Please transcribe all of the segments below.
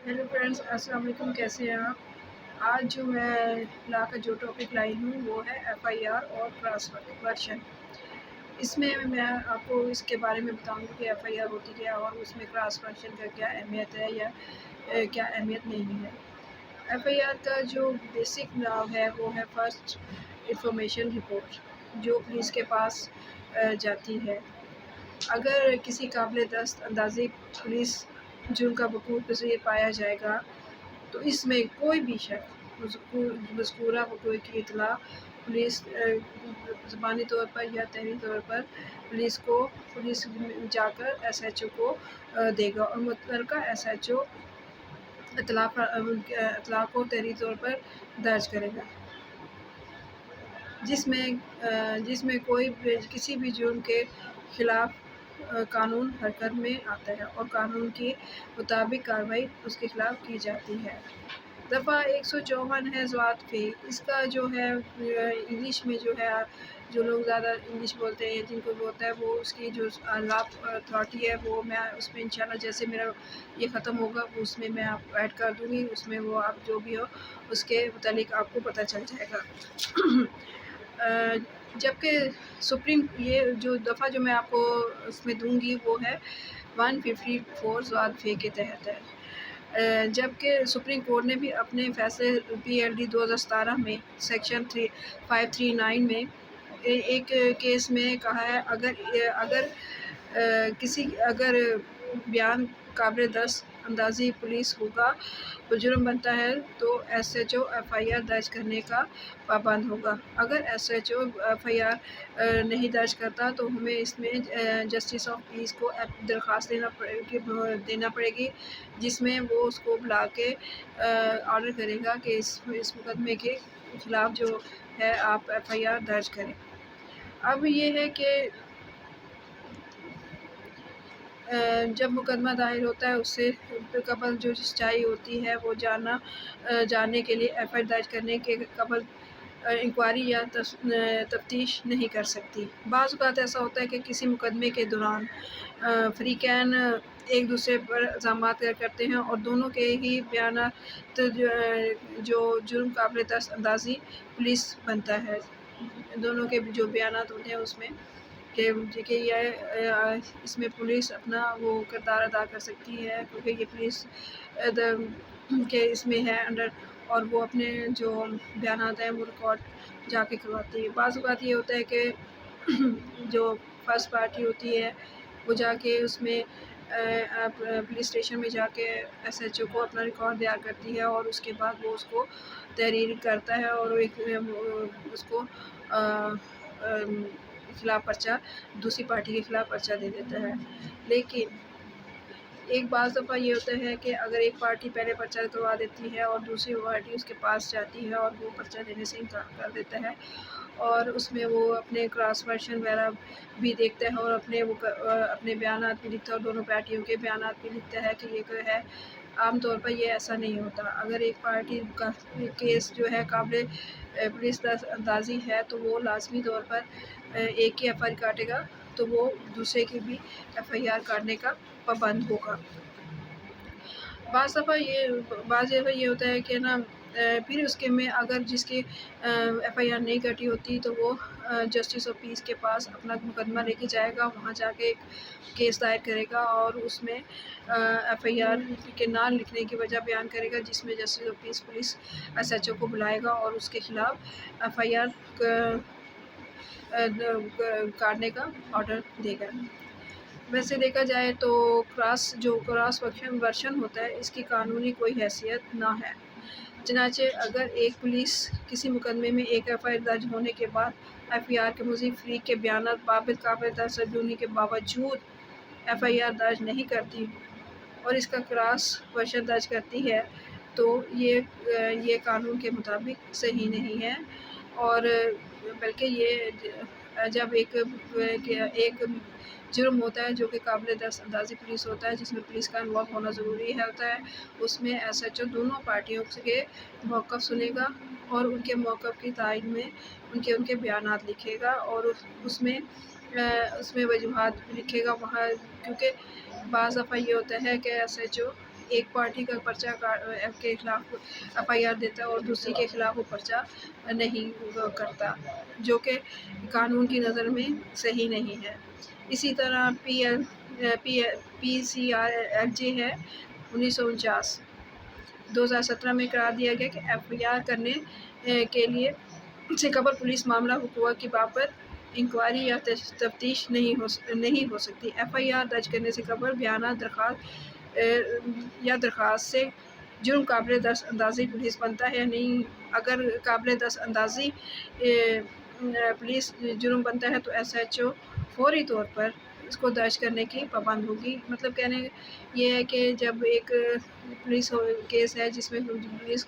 Hello friends, السلام علیکم، کیسے ہیں آپ؟ آج جو میں لا کر جو ٹاپک لائی ہوں وہ ہے ایف آئی آر اور کراس ورشن۔ اس میں آپ کو اس کے بارے میں بتاؤں گی کہ ایف آئی آر ہوتی کیا اور اس میں کراس ورشن کا کیا اہمیت ہے یا کیا اہمیت نہیں ہے۔ ایف آئی آر کا جو بیسک نام ہے وہ ہے فرسٹ انفارمیشن رپورٹ، جو پولیس کے پاس جاتی ہے۔ اگر کسی قابل دست اندازی پولیس جرم کا وقوع پذیر پایا جائے گا تو اس میں کوئی بھی شخص مذکورہ وقوع کی اطلاع پولیس زبانی طور پر یا تحریری طور پر پولیس جا کر ایس ایچ او کو دے گا اور متعلقہ ایس ایچ او اطلاع کو تحریری طور پر درج کرے گا، جس میں کوئی کسی بھی جرم کے خلاف قانون حرکت میں آتا ہے اور قانون کے مطابق کارروائی اس کے خلاف کی جاتی ہے۔ دفعہ 154 ہے ضابط فی۔ اس کا جو ہے انگلش میں جو ہے، جو لوگ زیادہ انگلش بولتے ہیں یا جن کو ہوتا ہے وہ اس کی جو لا اتھارٹی ہے وہ میں اس میں انشاءاللہ جیسے میرا یہ ختم ہوگا اس میں میں آپ ایڈ کر دوں گی، اس میں وہ آپ جو بھی ہو اس کے متعلق آپ کو پتہ چل جائے گا۔ جبکہ یہ جو دفعہ جو میں آپ کو اس میں دوں گی وہ ہے 154 ضابط فی کے تحت ہے، جبکہ سپریم کورٹ نے بھی اپنے فیصلے پی ایل ڈی 2017 میں سیکشن 539 میں ایک کیس میں کہا ہے اگر بیان قابل دست اندازی پولیس ہوگا تو جرم بنتا ہے تو S H O F I R درج کرنے کا پابند ہوگا۔ اگر S H O F I R نہیں درج کرتا تو ہمیں اس میں جسٹس آف پیس کو درخواست دینا پڑے گی، جس میں وہ اس کو بلا کے آرڈر کرے گا کہ اس مقدمے کے خلاف جو ہے آپ ایف آئی آر درج کریں۔ اب یہ ہے کہ جب مقدمہ دائر ہوتا ہے اس سے قبل جو سچائی ہوتی ہے وہ جاننے کے لیے ایف آئی آر درج کرنے کے قبل انکوائری یا تفتیش نہیں کر سکتی۔ بعض اوقات ایسا ہوتا ہے کہ کسی مقدمے کے دوران فریقین ایک دوسرے پر الزامات کرتے ہیں اور دونوں کے ہی بیانات جو جرم قابل دست اندازی پولیس بنتا ہے، دونوں کے جو بیانات ہوتے ہیں اس میں کہ یہ اس میں پولیس اپنا وہ کردار ادا کر سکتی ہے کیونکہ یہ پولیس کے اس میں ہے انڈر، اور وہ اپنے جو بیانات ہیں وہ ریکارڈ جا کے کرواتی ہے۔ بعض اوقات یہ ہوتا ہے کہ جو فرسٹ پارٹی ہوتی ہے وہ جا کے اس میں پولیس اسٹیشن میں جا کے ایس ایچ او کو اپنا ریکارڈ تیار کرتی ہے اور اس کے بعد وہ اس کو تحریر کرتا ہے اور اس کو خلاف پرچہ دوسری پارٹی کے خلاف پرچہ دے دیتا ہے۔ لیکن ایک بعض دفعہ یہ ہوتا ہے کہ اگر ایک پارٹی پہلے پرچہ کروا دیتی ہے اور دوسری پارٹی اس کے پاس جاتی ہے اور وہ پرچہ دینے سے انکار کر دیتا ہے اور اس میں وہ اپنے کراس ورشن وغیرہ بھی دیکھتا ہے اور اپنے بیانات بھی لکھتا ہے اور دونوں پارٹیوں کے بیانات بھی لکھتا ہے کہ یہ ہے۔ عام طور پر یہ ایسا نہیں ہوتا۔ اگر ایک پارٹی کا کیس جو ہے قابل پولیس دست اندازی ہے تو وہ لازمی طور پر ایک کی ایف آئی آر کاٹے گا تو وہ دوسرے کی بھی ایف آئی آر کاٹنے کا پابند ہوگا۔ بعض دفعہ یہ ہوتا ہے کہ نا پھر اس کے میں اگر جس کی ایف آئی آر نہیں کٹی ہوتی تو وہ جسٹس آف پیس کے پاس اپنا مقدمہ لے کے جائے گا، وہاں جا کے ایک کیس دائر کرے گا اور اس میں ایف آئی آر کے نہ لکھنے کی وجہ بیان کرے گا، جس میں justice of peace police S H O کو بلائے گا اور اس کے خلاف ایف آئی آر کاٹنے کا آرڈر دے گا۔ ویسے دیکھا جائے تو کراس ورشن ہوتا ہے اس کی قانونی کوئی حیثیت نہ ہے، چنانچہ اگر ایک پولیس کسی مقدمے میں ایک ایف آئی آر درج ہونے کے بعد ایف آئی آر کے مذمر فریق کے بیانات قابل تصدیق ہونے کے باوجود ایف آئی آر درج نہیں کرتی اور اس کا کراس ورشن درج کرتی ہے تو یہ قانون کے مطابق صحیح نہیں ہے، اور بلکہ یہ جب ایک جرم ہوتا ہے جو کہ قابل دست اندازی پولیس ہوتا ہے جس میں پولیس کا انوالو ہونا ضروری ہوتا ہے، اس میں ایس ایچ او دونوں پارٹیوں کے موقف سنے گا اور ان کے موقف کی تائید میں ان کے بیانات لکھے گا اور اس میں وجوہات بھی لکھے گا وہاں، کیونکہ بعض دفعہ یہ ہوتا ہے کہ ایس ایچ او ایک پارٹی کا پرچہ کے خلاف FIR دیتا ہے اور دوسری کے خلاف وہ پرچہ نہیں کرتا، جو کہ قانون کی نظر میں صحیح نہیں ہے۔ اسی طرح PCRJ ہے 1949 2017 میں قرار دیا گیا کہ FIR کرنے کے لیے سے قبل پولیس معاملہ حقوق کی بابت انکوائری یا تفتیش نہیں ہو سکتی۔ FIR درج کرنے سے قبل بیانات درخواست سے جرم قابل دست اندازی پولیس بنتا ہے یا نہیں۔ اگر قابل دست اندازی پولیس جرم بنتا ہے تو SHO فوری طور پر اس کو درج کرنے کی پابند ہوگی۔ مطلب کہنے یہ ہے کہ جب ایک پولیس کیس ہے جس میں پولیس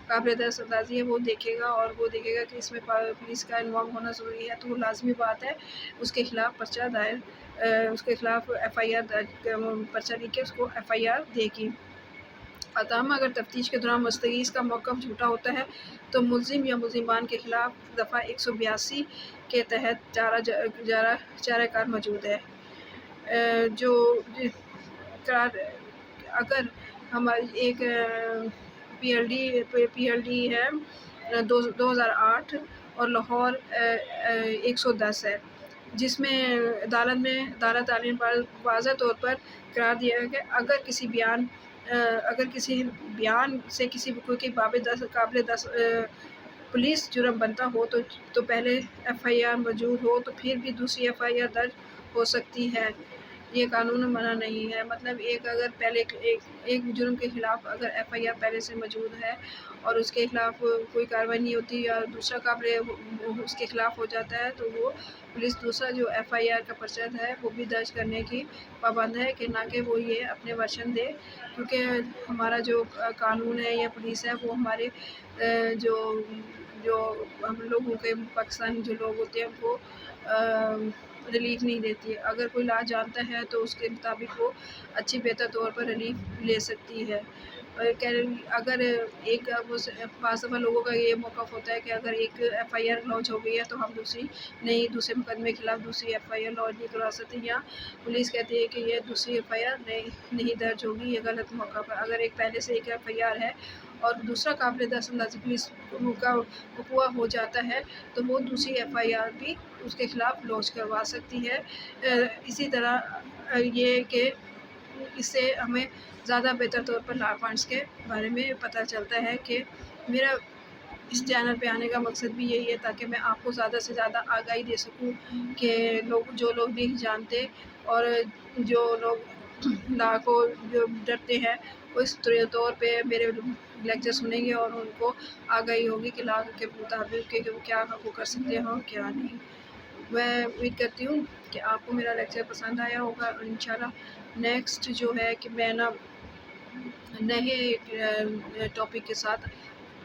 قابل دست اندازی ہے، وہ دیکھے گا اور وہ دیکھے گا کہ اس میں پولیس کا انوالو ہونا ضروری ہے، تو وہ لازمی بات ہے اس کے خلاف پرچہ دائر، اس کے خلاف FIR پرچہ لکھ کے اس کو FIR دے گی۔ تاہم اگر تفتیش کے دوران مستغیث کا موقف جھوٹا ہوتا ہے تو ملزم یا ملزمان کے خلاف دفعہ 182 کے تحت چارہ کار موجود ہے۔ جو اگر ہماری ایک PLD ہے 2008 اور لاہور 110 ہے، جس میں عدالت عالیہ پر واضح طور پر قرار دیا ہے کہ اگر کسی بیان سے کسی وقوع کی قابل دست پولیس جرم بنتا ہو تو پہلے FIR موجود ہو تو پھر بھی دوسری FIR درج ہو سکتی ہے۔ یہ قانون منع نہیں ہے۔ مطلب اگر پہلے ایک جرم کے خلاف اگر FIR پہلے سے موجود ہے اور اس کے خلاف کوئی کارروائی نہیں ہوتی یا دوسرا قابل اس کے خلاف ہو جاتا ہے تو وہ پولیس دوسرا جو FIR کا پرچہ ہے وہ بھی درج کرنے کی پابند ہے، کہ نہ کہ وہ یہ اپنے ورشن دے، کیونکہ ہمارا جو قانون ہے یا پولیس ہے وہ ہمارے جو ہم لوگوں کے پاکستان جو لوگ ہوتے ہیں ان کو ریلیف نہیں دیتی ہے۔ اگر کوئی لا جانتا ہے تو اس کے مطابق وہ اچھی بہتر طور پر ریلیف لے سکتی ہے۔ اگر بعض دفعہ لوگوں کا یہ موقف ہوتا ہے کہ اگر ایک FIR لانچ ہو گئی ہے تو ہم دوسرے مقدمے کے خلاف دوسری FIR لانچ نہیں کروا سکتے، یا پولیس کہتی ہے کہ یہ دوسری FIR نہیں درج ہوگی، یہ غلط موقع پر۔ اگر ایک پہلے سے ایک FIR ہے اور دوسرا قابل دست اندازی پولیس کا وقوع ہو جاتا ہے تو وہ دوسری FIR بھی اس کے خلاف لانچ کروا سکتی ہے۔ اسی طرح یہ کہ اس سے ہمیں زیادہ بہتر طور پر لا پوائنٹس کے بارے میں پتہ چلتا ہے، کہ میرا اس چینل پہ آنے کا مقصد بھی یہی ہے تاکہ میں آپ کو زیادہ سے زیادہ آگاہی دے سکوں کہ جو لوگ نہیں جانتے اور جو لوگ لا کو جو ڈرتے ہیں وہ اس طور پہ میرے لیکچر سنیں گے اور ان کو آگاہی ہوگی کہ لا کے مطابق کہ وہ کیا وہ کر سکتے ہیں اور کیا نہیں۔ میں امید کرتی ہوں کہ آپ کو میرا لیکچر پسند آیا ہوگا، اور انشاءاللہ نیکسٹ جو ہے کہ میں نئے ٹاپک کے ساتھ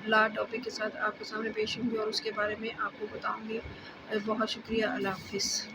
لا ٹاپک کے ساتھ آپ کے سامنے پیش ہوں گی اور اس کے بارے میں آپ کو بتاؤں گی۔ بہت شکریہ، اللہ حافظ۔